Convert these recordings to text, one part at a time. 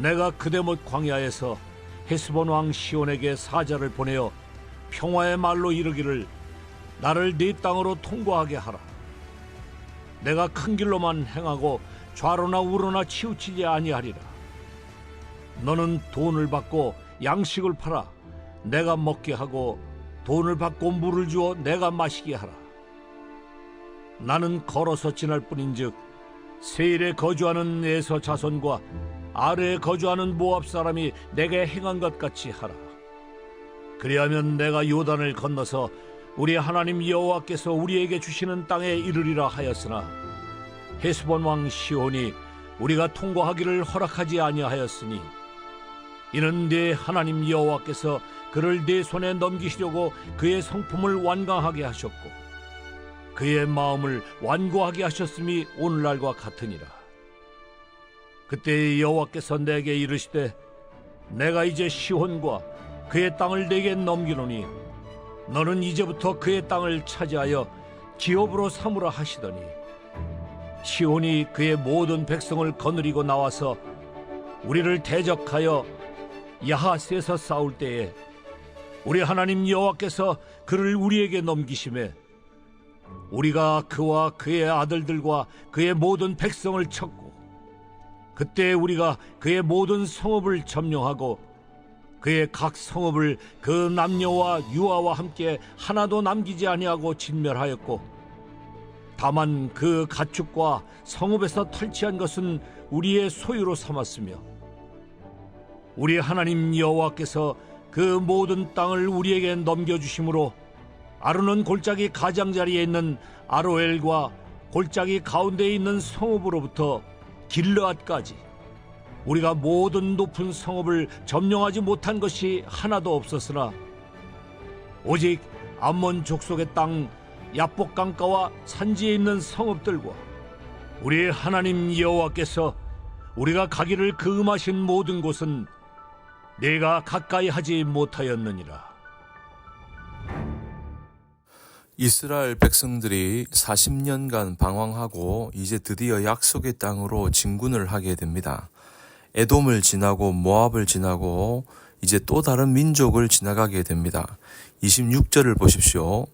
내가 그대못 광야에서 헤스본 왕 시온에게 사자를 보내어 평화의 말로 이르기를 나를 네 땅으로 통과하게 하라. 내가 큰 길로만 행하고 좌로나 우로나 치우치지 아니하리라. 너는 돈을 받고 양식을 팔아 내가 먹게 하고 돈을 받고 물을 주어 내가 마시게 하라. 나는 걸어서 지날 뿐인즉 세일에 거주하는 에서 자손과 아래에 거주하는 모압 사람이 내게 행한 것 같이 하라. 그리하면 내가 요단을 건너서 우리 하나님 여호와께서 우리에게 주시는 땅에 이르리라 하였으나 헤스본 왕 시온이 우리가 통과하기를 허락하지 아니하였으니 이는 네 하나님 여호와께서 그를 네 손에 넘기시려고 그의 성품을 완강하게 하셨고 그의 마음을 완고하게 하셨음이 오늘날과 같으니라. 그때 여호와께서 내게 이르시되 내가 이제 시온과 그의 땅을 내게 넘기노니 너는 이제부터 그의 땅을 차지하여 기업으로 삼으라 하시더니 시온이 그의 모든 백성을 거느리고 나와서 우리를 대적하여 야하스에서 싸울 때에 우리 하나님 여호와께서 그를 우리에게 넘기심에 우리가 그와 그의 아들들과 그의 모든 백성을 쳤고 그때 우리가 그의 모든 성읍을 점령하고 그의 각 성읍을 그 남녀와 유아와 함께 하나도 남기지 아니하고 진멸하였고 다만 그 가축과 성읍에서 탈취한 것은 우리의 소유로 삼았으며 우리 하나님 여호와께서 그 모든 땅을 우리에게 넘겨주심으로 아르논 골짜기 가장자리에 있는 아로엘과 골짜기 가운데에 있는 성읍으로부터 길르앗까지 우리가 모든 높은 성읍을 점령하지 못한 것이 하나도 없었으나 오직 암몬 족속의 땅 야복 강가와 산지에 있는 성읍들과 우리 하나님 여호와께서 우리가 가기를 금하신 모든 곳은 내가 가까이 하지 못하였느니라. 이스라엘 백성들이 40년간 방황하고 이제 드디어 약속의 땅으로 진군을 하게 됩니다. 에돔을 지나고 모압을 지나고 이제 또 다른 민족을 지나가게 됩니다. 26절을 보십시오.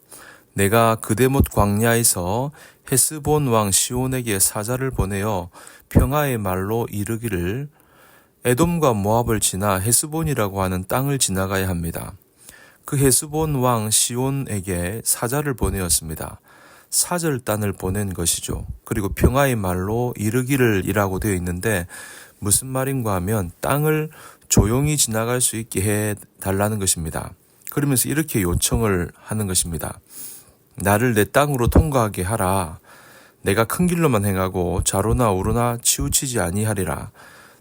내가 그대못 광야에서 헤스본 왕 시온에게 사자를 보내어 평화의 말로 이르기를 에돔과 모압을 지나 헤스본이라고 하는 땅을 지나가야 합니다. 그 헤스본 왕 시온에게 사자를 보내었습니다. 사절단을 보낸 것이죠. 그리고 평화의 말로 이르기를 이라고 되어 있는데 무슨 말인가 하면 땅을 조용히 지나갈 수 있게 해달라는 것입니다. 그러면서 이렇게 요청을 하는 것입니다. 나를 내 땅으로 통과하게 하라. 내가 큰 길로만 행하고 좌로나 우로나 치우치지 아니하리라.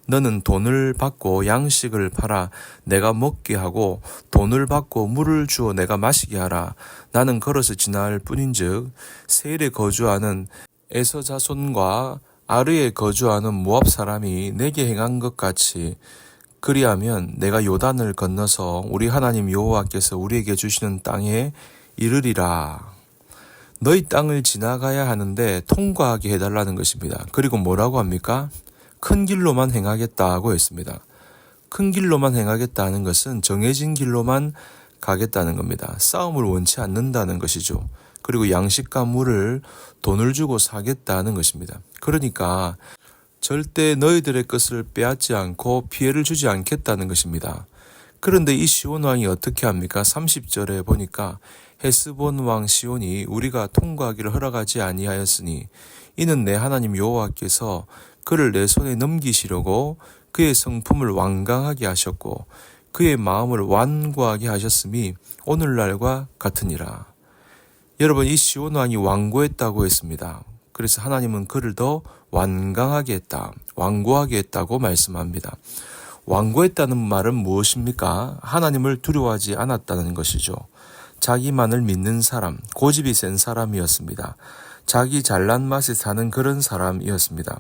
너는 돈을 받고 양식을 팔아 내가 먹게 하고 돈을 받고 물을 주어 내가 마시게 하라. 나는 걸어서 지날 뿐인즉 세일에 거주하는 에서 자손과 아르에 거주하는 모압 사람이 내게 행한 것 같이 그리하면 내가 요단을 건너서 우리 하나님 여호와께서 우리에게 주시는 땅에 이르리라. 너희 땅을 지나가야 하는데 통과하게 해달라는 것입니다. 그리고 뭐라고 합니까? 큰 길로만 행하겠다고 했습니다. 큰 길로만 행하겠다는 것은 정해진 길로만 가겠다는 겁니다. 싸움을 원치 않는다는 것이죠. 그리고 양식과 물을 돈을 주고 사겠다는 것입니다. 그러니까 절대 너희들의 것을 빼앗지 않고 피해를 주지 않겠다는 것입니다. 그런데 이 시온 왕이 어떻게 합니까? 30절에 보니까 헤스본 왕 시온이 우리가 통과하기를 허락하지 아니하였으니 이는 내 하나님 여호와께서 그를 내 손에 넘기시려고 그의 성품을 완강하게 하셨고 그의 마음을 완고하게 하셨음이 오늘날과 같으니라. 여러분, 이 시온 왕이 완고했다고 했습니다. 그래서 하나님은 그를 더 완강하게 했다, 완고하게 했다고 말씀합니다. 완고했다는 말은 무엇입니까? 하나님을 두려워하지 않았다는 것이죠. 자기만을 믿는 사람, 고집이 센 사람이었습니다. 자기 잘난 맛에 사는 그런 사람이었습니다.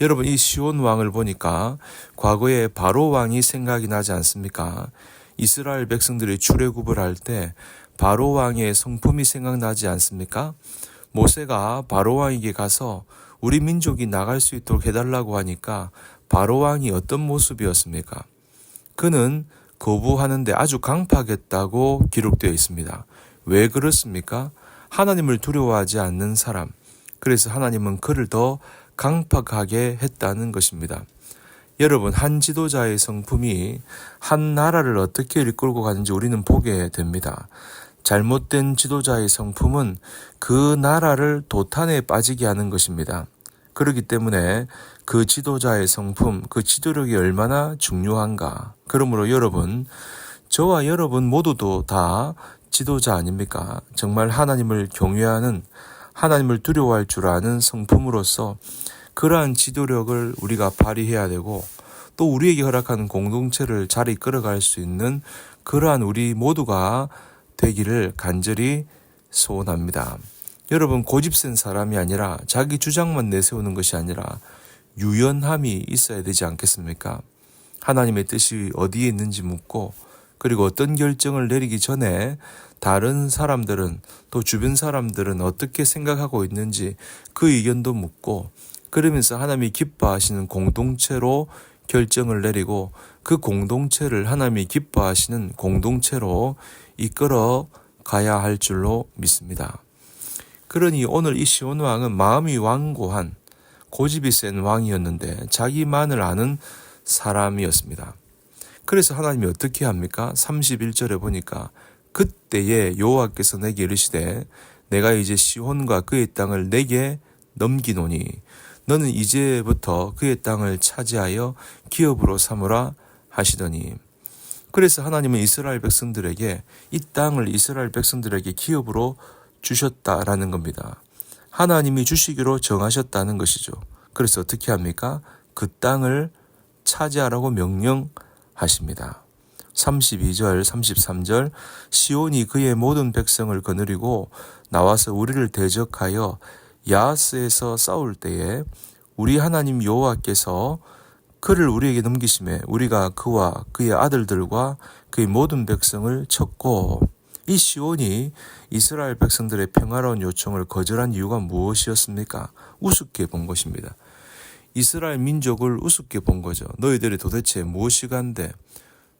여러분, 이 시온 왕을 보니까 과거에 바로 왕이 생각이 나지 않습니까? 이스라엘 백성들이 출애굽을 할 때 바로 왕의 성품이 생각나지 않습니까? 모세가 바로 왕에게 가서 우리 민족이 나갈 수 있도록 해달라고 하니까 바로 왕이 어떤 모습이었습니까? 그는 거부하는데 아주 강팍했다고 기록되어 있습니다. 왜 그렇습니까? 하나님을 두려워하지 않는 사람. 그래서 하나님은 그를 더 강팍하게 했다는 것입니다. 여러분, 한 지도자의 성품이 한 나라를 어떻게 이끌고 가는지 우리는 보게 됩니다. 잘못된 지도자의 성품은 그 나라를 도탄에 빠지게 하는 것입니다. 그렇기 때문에 그 지도자의 성품, 그 지도력이 얼마나 중요한가. 그러므로 여러분, 저와 여러분 모두도 다 지도자 아닙니까? 정말 하나님을 경외하는, 하나님을 두려워할 줄 아는 성품으로서 그러한 지도력을 우리가 발휘해야 되고, 또 우리에게 허락하는 공동체를 잘 이끌어갈 수 있는 그러한 우리 모두가 되기를 간절히 소원합니다. 여러분, 고집센 사람이 아니라 자기 주장만 내세우는 것이 아니라 유연함이 있어야 되지 않겠습니까? 하나님의 뜻이 어디에 있는지 묻고, 그리고 어떤 결정을 내리기 전에 다른 사람들은, 또 주변 사람들은 어떻게 생각하고 있는지 그 의견도 묻고, 그러면서 하나님이 기뻐하시는 공동체로 결정을 내리고 그 공동체를 하나님이 기뻐하시는 공동체로 이끌어 가야 할 줄로 믿습니다. 그러니 오늘 이 시온 왕은 마음이 완고한 고집이 센 왕이었는데 자기만을 아는 사람이었습니다. 그래서 하나님이 어떻게 합니까? 31절에 보니까 그때에 여호와께서 내게 이르시되 내가 이제 시온과 그의 땅을 내게 넘기노니 너는 이제부터 그의 땅을 차지하여 기업으로 삼으라 하시더니, 그래서 하나님은 이스라엘 백성들에게 이 땅을 이스라엘 백성들에게 기업으로 주셨다라는 겁니다. 하나님이 주시기로 정하셨다는 것이죠. 그래서 어떻게 합니까? 그 땅을 차지하라고 명령하십니다. 32절, 33절 시온이 그의 모든 백성을 거느리고 나와서 우리를 대적하여 야하스에서 싸울 때에 우리 하나님 여호와께서 그를 우리에게 넘기심에 우리가 그와 그의 아들들과 그의 모든 백성을 쳤고, 이 시온이 이스라엘 백성들의 평화로운 요청을 거절한 이유가 무엇이었습니까? 우습게 본 것입니다. 이스라엘 민족을 우습게 본 거죠. 너희들이 도대체 무엇이 간데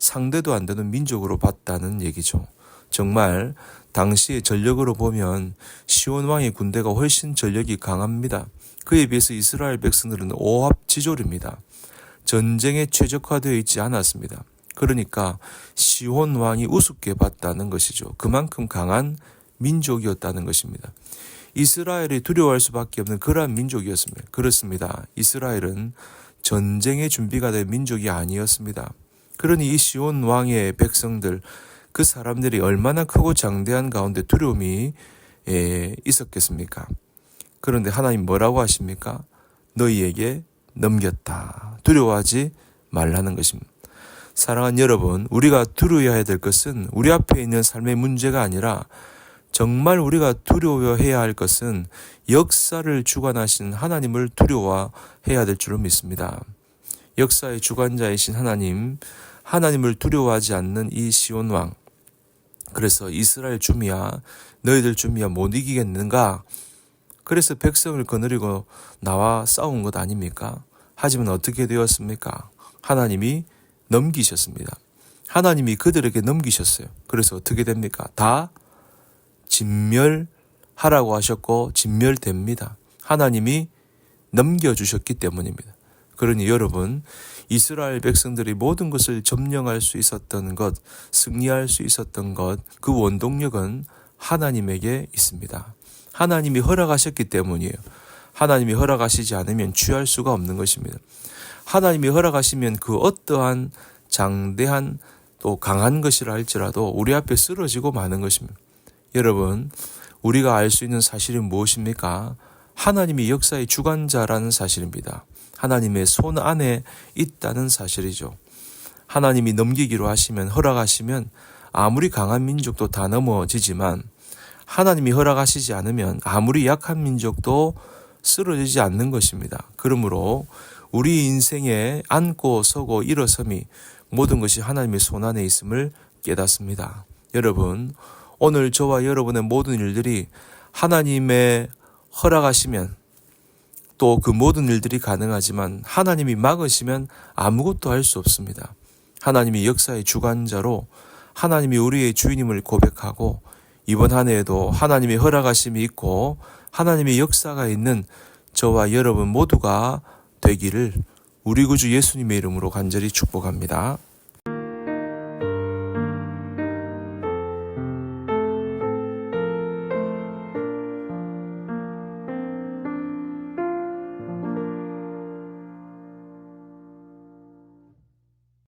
상대도 안 되는 민족으로 봤다는 얘기죠. 정말 당시의 전력으로 보면 시온 왕의 군대가 훨씬 전력이 강합니다. 그에 비해서 이스라엘 백성들은 오합지졸입니다. 전쟁에 최적화되어 있지 않았습니다. 그러니까 시온 왕이 우습게 봤다는 것이죠. 그만큼 강한 민족이었다는 것입니다. 이스라엘이 두려워할 수밖에 없는 그러한 민족이었습니다. 그렇습니다. 이스라엘은 전쟁의 준비가 된 민족이 아니었습니다. 그러니 이 시온 왕의 백성들, 그 사람들이 얼마나 크고 장대한 가운데 두려움이 있었겠습니까? 그런데 하나님 뭐라고 하십니까? 너희에게 넘겼다. 두려워하지 말라는 것입니다. 사랑하는 여러분, 우리가 두려워해야 될 것은 우리 앞에 있는 삶의 문제가 아니라 정말 우리가 두려워해야 할 것은 역사를 주관하신 하나님을 두려워해야 될 줄로 믿습니다. 역사의 주관자이신 하나님을 두려워하지 않는 이 시온 왕, 그래서 이스라엘 주미야 너희들 주미야 못 이기겠는가? 그래서 백성을 거느리고 나와 싸운 것 아닙니까? 하지만 어떻게 되었습니까? 하나님이 넘기셨습니다. 하나님이 그들에게 넘기셨어요. 그래서 어떻게 됩니까? 다 진멸하라고 하셨고 진멸됩니다. 하나님이 넘겨주셨기 때문입니다. 그러니 여러분, 이스라엘 백성들이 모든 것을 점령할 수 있었던 것, 승리할 수 있었던 것, 그 원동력은 하나님에게 있습니다. 하나님이 허락하셨기 때문이에요. 하나님이 허락하시지 않으면 취할 수가 없는 것입니다. 하나님이 허락하시면 그 어떠한 장대한 또 강한 것이라 할지라도 우리 앞에 쓰러지고 마는 것입니다. 여러분, 우리가 알 수 있는 사실이 무엇입니까? 하나님이 역사의 주관자라는 사실입니다. 하나님의 손 안에 있다는 사실이죠. 하나님이 넘기기로 하시면, 허락하시면 아무리 강한 민족도 다 넘어지지만 하나님이 허락하시지 않으면 아무리 약한 민족도 쓰러지지 않는 것입니다. 그러므로 우리 인생에 앉고 서고 일어섬이 모든 것이 하나님의 손 안에 있음을 깨닫습니다. 여러분, 오늘 저와 여러분의 모든 일들이 하나님의 허락하시면 또 그 모든 일들이 가능하지만 하나님이 막으시면 아무것도 할 수 없습니다. 하나님이 역사의 주관자로 하나님이 우리의 주인임을 고백하고 이번 한 해에도 하나님의 허락하심이 있고 하나님의 역사가 있는 저와 여러분 모두가 되기를 우리 구주 예수님의 이름으로 간절히 축복합니다.